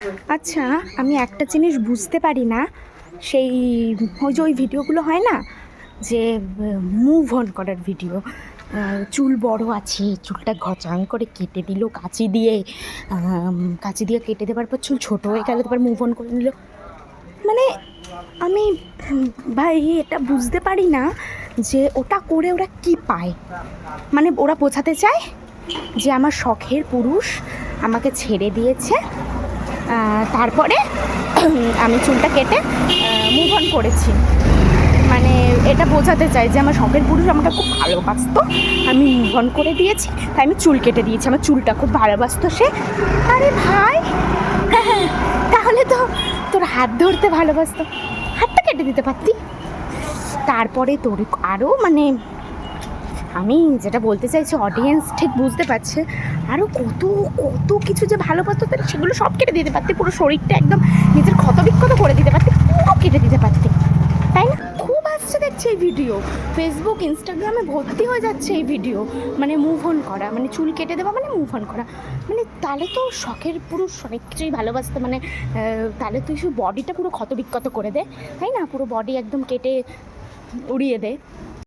আচ্ছা, আমি একটা জিনিস বুঝতে পারি না, সেই ওই ভিডিওগুলো হয় না যে মুভ অন করার ভিডিও, চুল বড় আছে, চুলটা ঘচাং করে কেটে দিল কাঁচি দিয়ে কেটে দেওয়ার পর চুল ছোটো হয়ে গেল, তারপর মুভ অন করে নিল। মানে আমি ভাই এটা বুঝতে পারি না যে ওটা করে ওরা কি পায়। মানে ওরা বোঝাতে চায় যে আমার শখের পুরুষ আমাকে ছেড়ে দিয়েছে, তারপরে আমি চুলটা কেটে মুভ অন করেছি। মানে এটা বোঝাতে চাই যে আমার শখের পুরুষ আমাকে খুব ভালোবাসতো, আমি মুভ অন করে দিয়েছি, তাই আমি চুল কেটে দিয়েছি, আমার চুলটা খুব ভালোবাসতো সে। আরে ভাই, হ্যাঁ, তাহলে তো তোর হাত ধরতে ভালোবাসতো, হাতটা কেটে দিতে পারতি। তারপরে তোর আরও মানে আমি যেটা বলতে চাইছি, অডিয়েন্স ঠিক বুঝতে পারছে, আরও কত কত কিছু যে ভালোবাসতো তাহলে সেগুলো সব কেটে দিতে পারতি, পুরো শরীরটা একদম নিজের ক্ষতবিক্ষত করে দিতে পারতি, পুরো কেটে দিতে পারতি, তাই না? খুব আসছে দেখছে এই ভিডিও, ফেসবুক ইনস্টাগ্রামে ভর্তি হয়ে যাচ্ছে এই ভিডিও। মানে মুভ অন করা মানে চুল কেটে দেওয়া মানে মুভ অন করা, মানে তাহলে তো শখের পুরুষ অনেক কিছুই ভালোবাসতো, মানে তাহলে তুই শুধু বডিটা পুরো ক্ষতবিক্ষত করে দে, তাই না? পুরো বডি একদম কেটে উড়িয়ে দে।